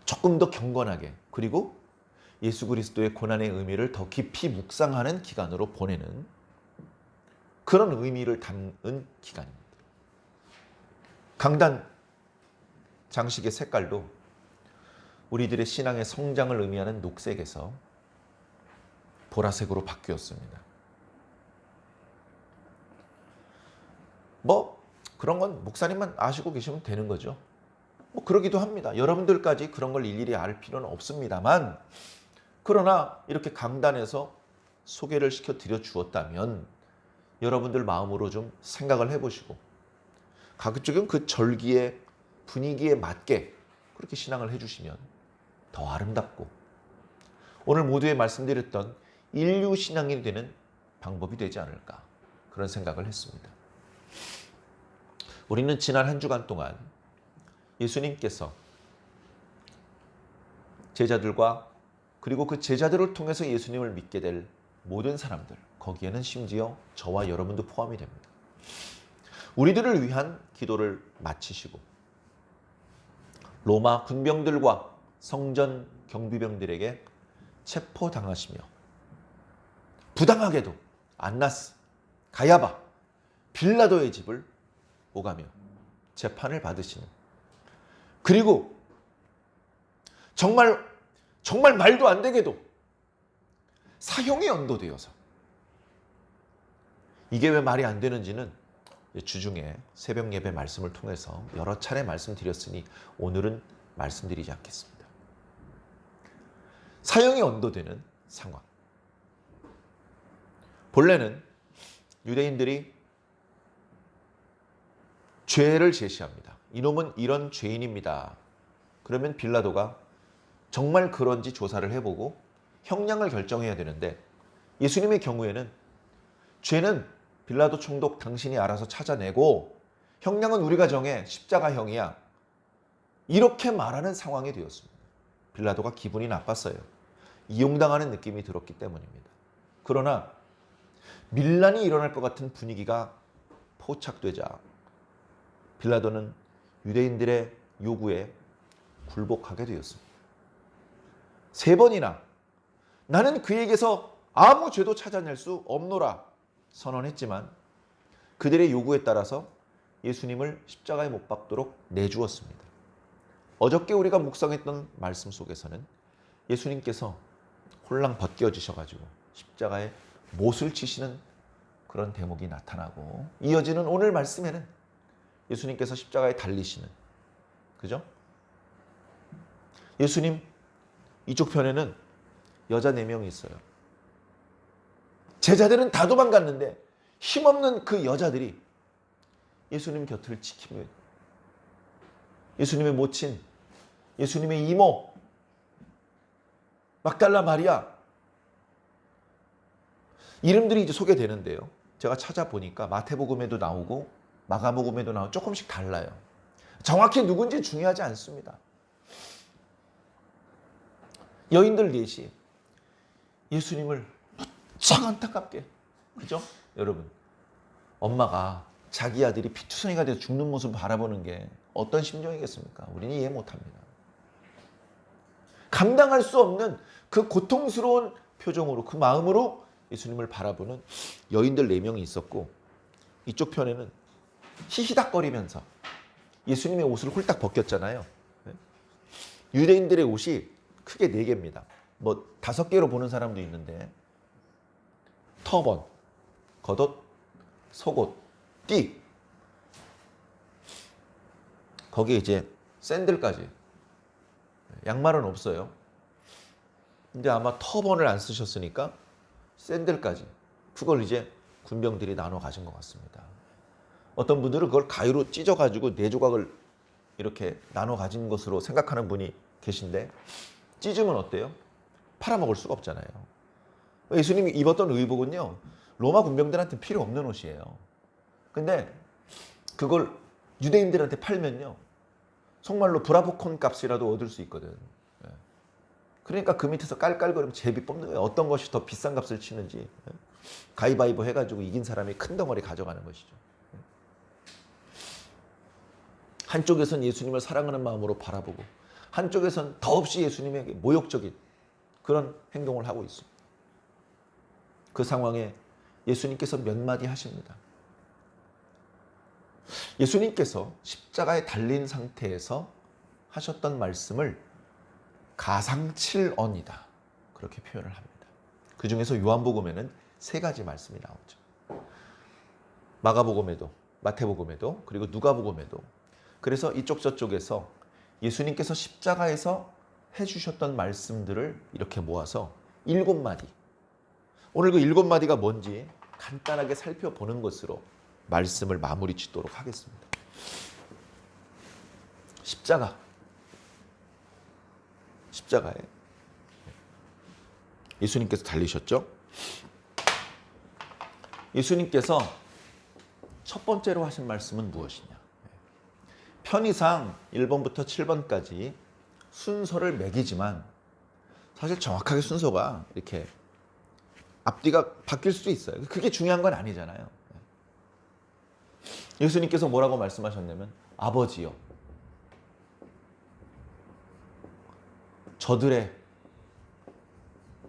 조금 더 경건하게, 그리고 예수 그리스도의 고난의 의미를 더 깊이 묵상하는 기간으로 보내는 그런 의미를 담은 기간입니다. 강단 장식의 색깔도 우리들의 신앙의 성장을 의미하는 녹색에서 보라색으로 바뀌었습니다. 뭐 그런 건 목사님만 아시고 계시면 되는 거죠. 뭐 그러기도 합니다. 여러분들까지 그런 걸 일일이 알 필요는 없습니다만, 그러나 이렇게 강단에서 소개를 시켜 드려 주었다면 여러분들 마음으로 좀 생각을 해보시고 각적인 그 절기의 분위기에 맞게 그렇게 신앙을 해주시면 더 아름답고 오늘 모두에 말씀드렸던 인류 신앙이 되는 방법이 되지 않을까, 그런 생각을 했습니다. 우리는 지난 한 주간 동안 예수님께서 제자들과 그리고 그 제자들을 통해서 예수님을 믿게 될 모든 사람들, 거기에는 심지어 저와 여러분도 포함이 됩니다. 우리들을 위한 기도를 마치시고 로마 군병들과 성전 경비병들에게 체포당하시며 부당하게도 안나스, 가야바, 빌라도의 집을 오가며 재판을 받으시는, 그리고 정말 말도 안 되게도 사형이 연도되어서, 이게 왜 말이 안 되는지는 주중에 새벽 예배 말씀을 통해서 여러 차례 말씀드렸으니 오늘은 말씀드리지 않겠습니다. 사형이 연도되는 상황. 본래는 유대인들이 죄를 제시합니다. 이놈은 이런 죄인입니다. 그러면 빌라도가 정말 그런지 조사를 해보고 형량을 결정해야 되는데, 예수님의 경우에는 죄는 빌라도 총독 당신이 알아서 찾아내고 형량은 우리가 정해, 십자가형이야, 이렇게 말하는 상황이 되었습니다. 빌라도가 기분이 나빴어요. 이용당하는 느낌이 들었기 때문입니다. 그러나 밀란이 일어날 것 같은 분위기가 포착되자 빌라도는 유대인들의 요구에 굴복하게 되었습니다. 3번이나 나는 그에게서 아무 죄도 찾아낼 수 없노라 선언했지만 그들의 요구에 따라서 예수님을 십자가에 못 박도록 내주었습니다. 어저께 우리가 묵상했던 말씀 속에서는 예수님께서 홀랑 벗겨지셔가지고 십자가에 못을 치시는 그런 대목이 나타나고, 이어지는 오늘 말씀에는 예수님께서 십자가에 달리시는, 그죠? 예수님 이쪽 편에는 여자 4명이 있어요. 제자들은 다 도망갔는데 힘없는 그 여자들이 예수님 곁을 지키며, 예수님의 모친, 예수님의 이모 막달라 마리아, 이름들이 이제 소개되는데요. 제가 찾아보니까 마태복음에도 나오고 마가복음에도 나오고 조금씩 달라요. 정확히 누군지 중요하지 않습니다. 여인들 넷이 예수님을 무척 안타깝게, 그죠? 여러분, 엄마가 자기 아들이 피투성이가 돼서 죽는 모습을 바라보는 게 어떤 심정이겠습니까? 우리는 이해 못합니다. 감당할 수 없는 그 고통스러운 표정으로, 그 마음으로 예수님을 바라보는 여인들 4명이 있었고, 이쪽 편에는 히히닥거리면서 예수님의 옷을 홀딱 벗겼잖아요. 유대인들의 옷이 크게 4개입니다. 뭐 5개로 보는 사람도 있는데, 터번, 겉옷, 속옷, 띠, 거기에 이제 샌들까지. 양말은 없어요. 근데 아마 터번을 안 쓰셨으니까 샌들까지, 그걸 이제 군병들이 나눠 가진 것 같습니다. 어떤 분들은 그걸 가위로 찢어가지고 4조각을 이렇게 나눠 가진 것으로 생각하는 분이 계신데, 찢으면 어때요? 팔아먹을 수가 없잖아요. 예수님이 입었던 의복은요, 로마 군병들한테 필요 없는 옷이에요. 근데 그걸 유대인들한테 팔면요, 정말로 브라보콘 값이라도 얻을 수 있거든. 그러니까 그 밑에서 깔깔거리면 제비 뽑는 거예요. 어떤 것이 더 비싼 값을 치는지. 가위바위보 해가지고 이긴 사람이 큰 덩어리 가져가는 것이죠. 한쪽에선 예수님을 사랑하는 마음으로 바라보고, 한쪽에선 더없이 예수님에게 모욕적인 그런 행동을 하고 있습니다. 그 상황에 예수님께서 몇 마디 하십니다. 예수님께서 십자가에 달린 상태에서 하셨던 말씀을 가상칠언이다. 그렇게 표현을 합니다. 그 중에서 요한복음에는 3가지 말씀이 나오죠. 마가복음에도, 마태복음에도, 그리고 누가복음에도. 그래서 이쪽 저쪽에서 예수님께서 십자가에서 해주셨던 말씀들을 이렇게 모아서 7마디. 오늘 그 7마디가 뭔지 간단하게 살펴보는 것으로 말씀을 마무리 짓도록 하겠습니다. 십자가에 예수님께서 달리셨죠. 예수님께서 첫 번째로 하신 말씀은 무엇이냐. 편의상 1번부터 7번까지 순서를 매기지만 사실 정확하게 순서가 이렇게 앞뒤가 바뀔 수도 있어요. 그게 중요한 건 아니잖아요. 예수님께서 뭐라고 말씀하셨냐면 아버지여 저들의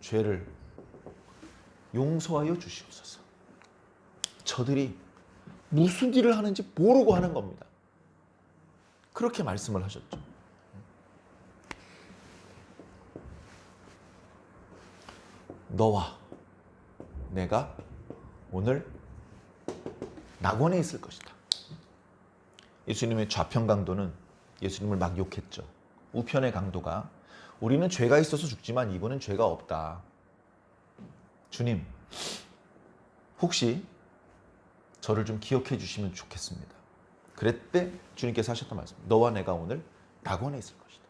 죄를 용서하여 주시옵소서. 저들이 무슨 일을 하는지 모르고 하는 겁니다. 그렇게 말씀을 하셨죠. 너와 내가 오늘 낙원에 있을 것이다. 예수님의 좌편 강도는 예수님을 막 욕했죠. 우편의 강도가 우리는 죄가 있어서 죽지만 이분은 죄가 없다. 주님, 혹시 저를 좀 기억해 주시면 좋겠습니다. 그랬대 주님께서 하셨던 말씀. 너와 내가 오늘 낙원에 있을 것이다.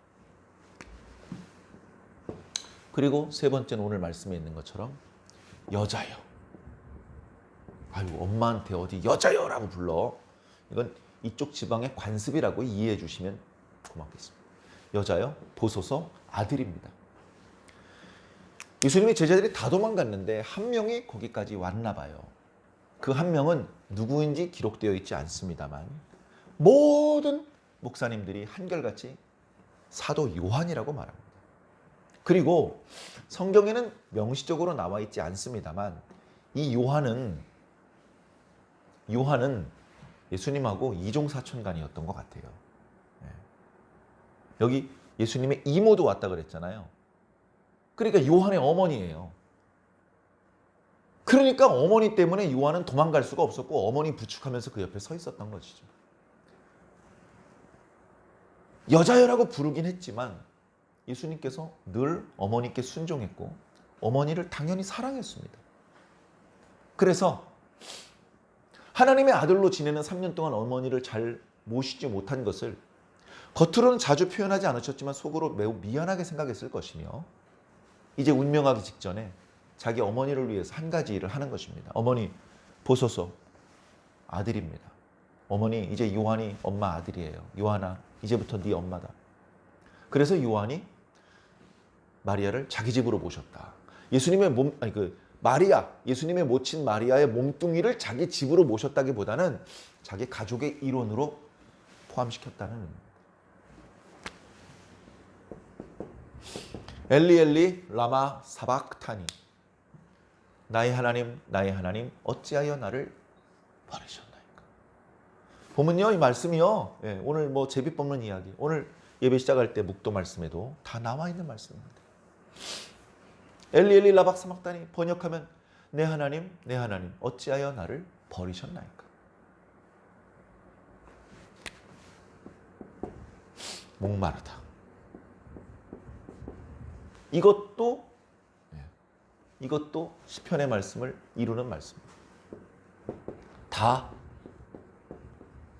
그리고 3번째는 오늘 말씀에 있는 것처럼 여자여. 아유, 엄마한테 어디 여자여라고 불러. 이건 이쪽 지방의 관습이라고 이해해 주시면 고맙겠습니다. 여자여 보소서 아들입니다. 예수님의 제자들이 다 도망갔는데 한 명이 거기까지 왔나 봐요. 그 한 명은 누구인지 기록되어 있지 않습니다만 모든 목사님들이 한결같이 사도 요한이라고 말합니다. 그리고 성경에는 명시적으로 나와 있지 않습니다만 이 요한은 예수님하고 이종사촌간이었던 것 같아요. 여기 예수님의 이모도 왔다 그랬잖아요. 그러니까 요한의 어머니예요. 그러니까 어머니 때문에 요한은 도망갈 수가 없었고 어머니 부축하면서 그 옆에 서 있었던 것이죠. 여자여라고 부르긴 했지만 예수님께서 늘 어머니께 순종했고 어머니를 당연히 사랑했습니다. 그래서 하나님의 아들로 지내는 3년 동안 어머니를 잘 모시지 못한 것을 겉으로는 자주 표현하지 않으셨지만 속으로 매우 미안하게 생각했을 것이며 이제 운명하기 직전에 자기 어머니를 위해서 한 가지 일을 하는 것입니다. 어머니 보소서 아들입니다. 어머니 이제 요한이 엄마 아들이에요. 요한아 이제부터 네 엄마다. 그래서 요한이 마리아를 자기 집으로 모셨다. 예수님의 모친 마리아의 몸뚱이를 자기 집으로 모셨다기보다는 자기 가족의 일원으로 포함시켰다는 의미입니다. 엘리 엘리 라마 사박타니 나의 하나님 어찌하여 나를 버리셨나이까. 보면요 이 말씀이요 오늘 뭐 제비 뽑는 이야기 오늘 예배 시작할 때 묵도 말씀에도 다 나와 있는 말씀입니다. 엘리 엘리 라박 사박타니 번역하면 내 하나님 어찌하여 나를 버리셨나이까. 목마르다. 이것도 시편의 말씀을 이루는 말씀입니다. 다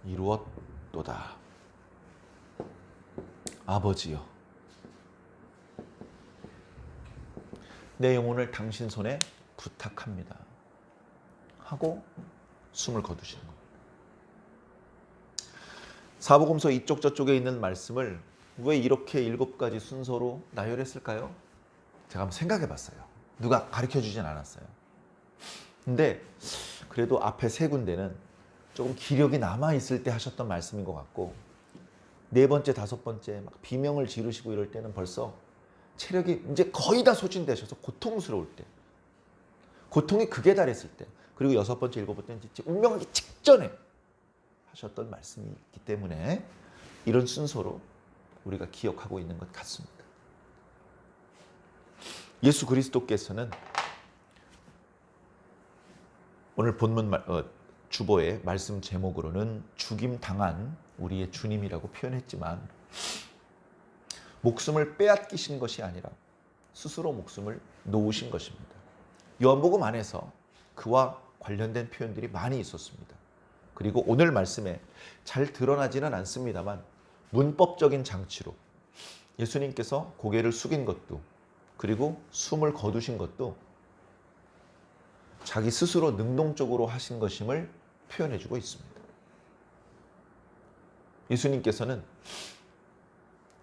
이루었도다. 아버지여 내 영혼을 당신 손에 부탁합니다 하고 숨을 거두시는 겁니다. 사복음서 이쪽 저쪽에 있는 말씀을 왜 이렇게 7가지 순서로 나열했을까요? 제가 한번 생각해 봤어요. 누가 가르쳐주진 않았어요. 근데 그래도 앞에 3군데는 조금 기력이 남아있을 때 하셨던 말씀인 것 같고 4번째, 5번째 막 비명을 지르시고 이럴 때는 벌써 체력이 이제 거의 다 소진되셔서 고통스러울 때 고통이 극에 달했을 때 그리고 6번째, 7번째는 진짜 운명하기 직전에 하셨던 말씀이 있기 때문에 이런 순서로 우리가 기억하고 있는 것 같습니다. 예수 그리스도께서는 오늘 본문 주보의 말씀 제목으로는 죽임 당한 우리의 주님이라고 표현했지만 목숨을 빼앗기신 것이 아니라 스스로 목숨을 놓으신 것입니다. 요한복음 안에서 그와 관련된 표현들이 많이 있었습니다. 그리고 오늘 말씀에 잘 드러나지는 않습니다만 문법적인 장치로 예수님께서 고개를 숙인 것도 그리고 숨을 거두신 것도 자기 스스로 능동적으로 하신 것임을 표현해주고 있습니다. 예수님께서는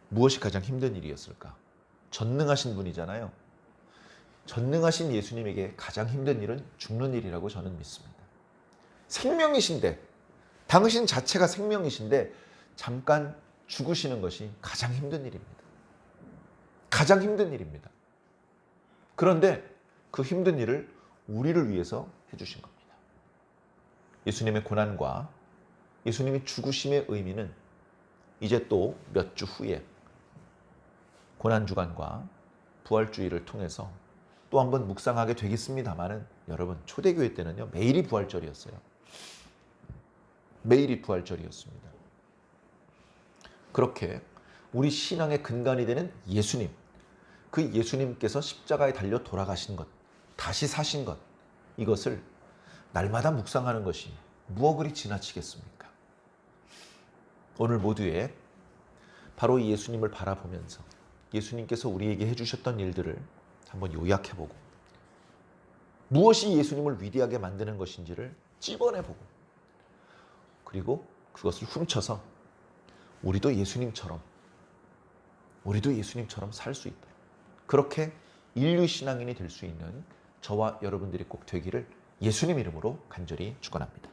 무엇이 가장 힘든 일이었을까? 전능하신 분이잖아요. 전능하신 예수님에게 가장 힘든 일은 죽는 일이라고 저는 믿습니다. 생명이신데, 당신 자체가 생명이신데 잠깐 죽으시는 것이 가장 힘든 일입니다. 가장 힘든 일입니다. 그런데 그 힘든 일을 우리를 위해서 해주신 겁니다. 예수님의 고난과 예수님의 죽으심의 의미는 이제 또 몇 주 후에 고난주간과 부활주의를 통해서 또 한번 묵상하게 되겠습니다만은 여러분, 초대교회 때는요 매일이 부활절이었어요. 매일이 부활절이었습니다. 그렇게 우리 신앙의 근간이 되는 예수님, 그 예수님께서 십자가에 달려 돌아가신 것, 다시 사신 것, 이것을 날마다 묵상하는 것이 무엇 그리 지나치겠습니까? 오늘 모두에 바로 이 예수님을 바라보면서 예수님께서 우리에게 해주셨던 일들을 한번 요약해보고 무엇이 예수님을 위대하게 만드는 것인지를 찝어내보고 그리고 그것을 훔쳐서 우리도 예수님처럼 살 수 있도록 그렇게 인류 신앙인이 될 수 있는 저와 여러분들이 꼭 되기를 예수님 이름으로 간절히 축원합니다.